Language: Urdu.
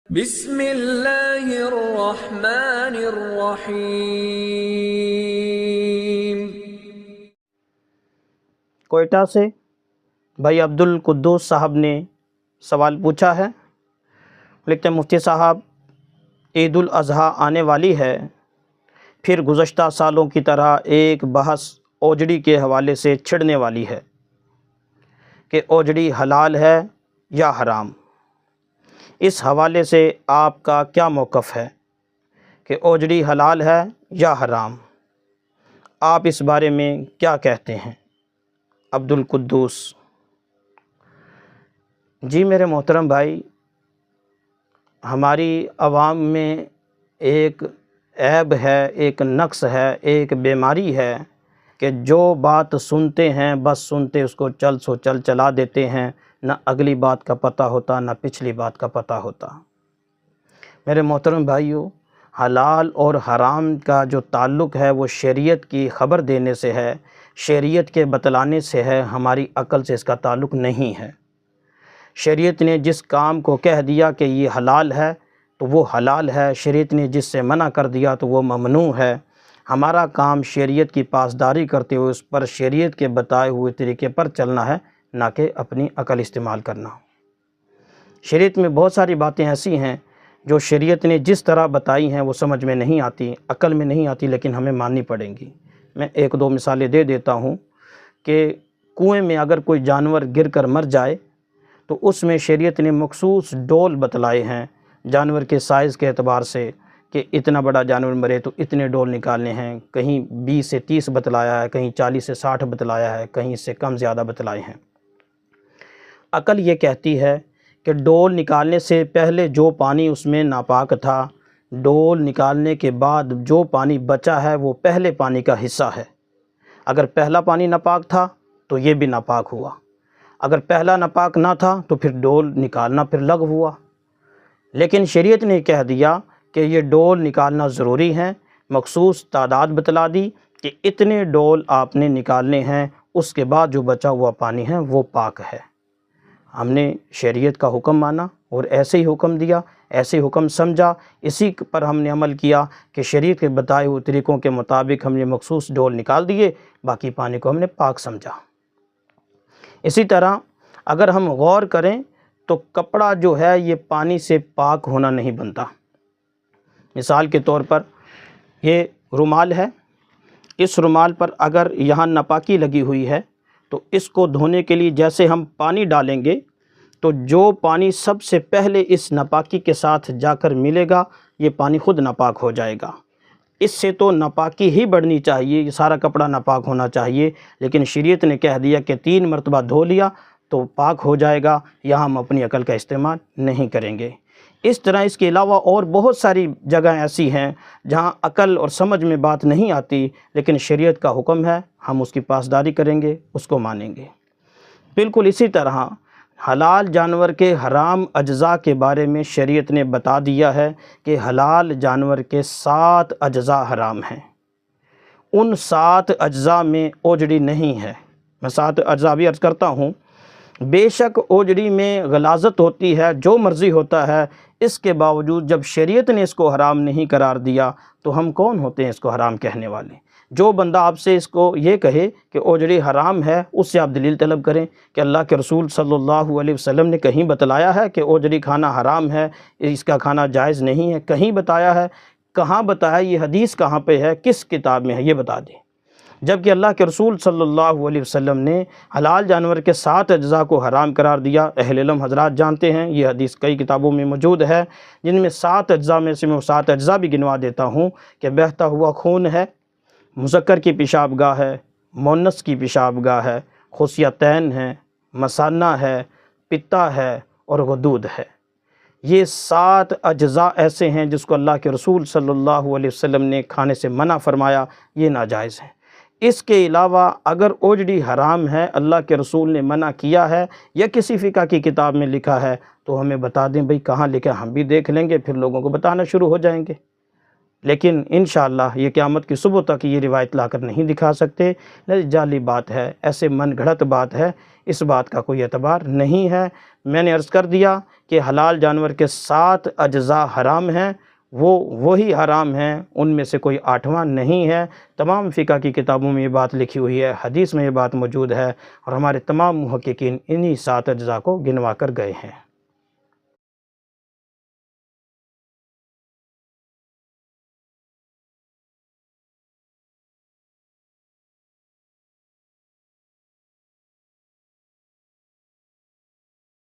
بسم اللہ الرحمن الرحیم۔ کوئٹہ سے بھائی عبد القدوس صاحب نے سوال پوچھا ہے۔ لکھتے ہیں مفتی صاحب، عید الاضحیٰ آنے والی ہے، پھر گزشتہ سالوں کی طرح ایک بحث اوجڑی کے حوالے سے چھڑنے والی ہے کہ اوجڑی حلال ہے یا حرام۔ اس حوالے سے آپ کا کیا موقف ہے کہ اوجڑی حلال ہے یا حرام؟ آپ اس بارے میں کیا کہتے ہیں؟ عبد القدوس: جی میرے محترم بھائی، ہماری عوام میں ایک عیب ہے، ایک نقص ہے، ایک بیماری ہے کہ جو بات سنتے ہیں بس سنتے اس کو چل سو چل چلا دیتے ہیں، نہ اگلی بات کا پتہ ہوتا نہ پچھلی بات کا پتہ ہوتا۔ میرے محترم بھائیو، حلال اور حرام کا جو تعلق ہے وہ شریعت کی خبر دینے سے ہے، شریعت کے بتلانے سے ہے، ہماری عقل سے اس کا تعلق نہیں ہے۔ شریعت نے جس کام کو کہہ دیا کہ یہ حلال ہے تو وہ حلال ہے، شریعت نے جس سے منع کر دیا تو وہ ممنوع ہے۔ ہمارا کام شریعت کی پاسداری کرتے ہوئے اس پر شریعت کے بتائے ہوئے طریقے پر چلنا ہے، نہ کہ اپنی عقل استعمال کرنا۔ شریعت میں بہت ساری باتیں ایسی ہیں جو شریعت نے جس طرح بتائی ہیں وہ سمجھ میں نہیں آتی، عقل میں نہیں آتی، لیکن ہمیں ماننی پڑیں گی۔ میں ایک دو مثالیں دے دیتا ہوں کہ کنویں میں اگر کوئی جانور گر کر مر جائے تو اس میں شریعت نے مخصوص ڈول بتلائے ہیں جانور کے سائز کے اعتبار سے کہ اتنا بڑا جانور مرے تو اتنے ڈول نکالنے ہیں، کہیں 20 سے 30 بتلایا ہے، کہیں 40 سے 60 بتلایا ہے، کہیں اس سے کم زیادہ بتلائے ہیں۔ عقل یہ کہتی ہے کہ ڈول نکالنے سے پہلے جو پانی اس میں ناپاک تھا، ڈول نکالنے کے بعد جو پانی بچا ہے وہ پہلے پانی کا حصہ ہے۔ اگر پہلا پانی ناپاک تھا تو یہ بھی ناپاک ہوا، اگر پہلا ناپاک نہ تھا تو پھر ڈول نکالنا پھر لغو ہوا۔ لیکن شریعت نے کہہ دیا کہ یہ ڈول نکالنا ضروری ہے، مخصوص تعداد بتلا دی کہ اتنے ڈول آپ نے نکالنے ہیں، اس کے بعد جو بچا ہوا پانی ہے وہ پاک ہے۔ ہم نے شریعت کا حکم مانا اور ایسے ہی حکم دیا، ایسے ہی حکم سمجھا، اسی پر ہم نے عمل کیا کہ شریعت کے بتائے ہوئے طریقوں کے مطابق ہم نے مخصوص ڈول نکال دیے، باقی پانی کو ہم نے پاک سمجھا۔ اسی طرح اگر ہم غور کریں تو کپڑا جو ہے یہ پانی سے پاک ہونا نہیں بنتا۔ مثال کے طور پر یہ رومال ہے، اس رومال پر اگر یہاں ناپاکی لگی ہوئی ہے تو اس کو دھونے کے لیے جیسے ہم پانی ڈالیں گے تو جو پانی سب سے پہلے اس ناپاکی کے ساتھ جا کر ملے گا یہ پانی خود ناپاک ہو جائے گا۔ اس سے تو ناپاکی ہی بڑھنی چاہیے، یہ سارا کپڑا ناپاک ہونا چاہیے، لیکن شریعت نے کہہ دیا کہ 3 مرتبہ دھو لیا تو پاک ہو جائے گا، یہاں ہم اپنی عقل کا استعمال نہیں کریں گے۔ اس طرح اس کے علاوہ اور بہت ساری جگہ ایسی ہیں جہاں عقل اور سمجھ میں بات نہیں آتی، لیکن شریعت کا حکم ہے، ہم اس کی پاسداری کریں گے، اس کو مانیں گے۔ بالکل اسی طرح حلال جانور کے حرام اجزاء کے بارے میں شریعت نے بتا دیا ہے کہ حلال جانور کے 7 اجزاء حرام ہیں۔ ان 7 اجزاء میں اوجڑی نہیں ہے۔ میں 7 اجزاء بھی عرض کرتا ہوں۔ بے شک اوجڑی میں غلاظت ہوتی ہے، جو مرضی ہوتا ہے، اس کے باوجود جب شریعت نے اس کو حرام نہیں قرار دیا تو ہم کون ہوتے ہیں اس کو حرام کہنے والے؟ جو بندہ آپ سے اس کو یہ کہے کہ اوجڑی حرام ہے، اس سے آپ دلیل طلب کریں کہ اللہ کے رسول صلی اللہ علیہ وسلم نے کہیں بتلایا ہے کہ اوجڑی کھانا حرام ہے، اس کا کھانا جائز نہیں ہے؟ کہیں بتایا ہے؟ کہاں بتایا؟ یہ حدیث کہاں پہ ہے؟ کس کتاب میں ہے؟ یہ بتا دیں۔ جبکہ اللہ کے رسول صلی اللہ علیہ وسلم نے حلال جانور کے 7 اجزاء کو حرام قرار دیا۔ اہل علم حضرات جانتے ہیں، یہ حدیث کئی کتابوں میں موجود ہے، جن میں 7 اجزاء میں سے میں 7 اجزاء بھی گنوا دیتا ہوں کہ بہتا ہوا خون ہے، مذکر کی پیشاب گاہ ہے، مؤنث کی پیشاب گاہ ہے، خصیتین ہے، مثانہ ہے، پتا ہے اور غدود ہے۔ یہ 7 اجزاء ایسے ہیں جس کو اللہ کے رسول صلی اللہ علیہ وسلم نے کھانے سے منع فرمایا، یہ ناجائز ہیں۔ اس کے علاوہ اگر اوجڑی حرام ہے، اللہ کے رسول نے منع کیا ہے یا کسی فقہ کی کتاب میں لکھا ہے تو ہمیں بتا دیں بھئی کہاں لکھا، ہم بھی دیکھ لیں گے، پھر لوگوں کو بتانا شروع ہو جائیں گے۔ لیکن انشاءاللہ یہ قیامت کی صبح تک یہ روایت لا کر نہیں دکھا سکتے، جعلی بات ہے، ایسے من گھڑت بات ہے، اس بات کا کوئی اعتبار نہیں ہے۔ میں نے عرض کر دیا کہ حلال جانور کے 7 اجزاء حرام ہیں، وہی حرام ہیں، ان میں سے کوئی 8واں نہیں ہے۔ تمام فقہ کی کتابوں میں یہ بات لکھی ہوئی ہے، حدیث میں یہ بات موجود ہے، اور ہمارے تمام محققین انہی 7 اجزاء کو گنوا کر گئے ہیں۔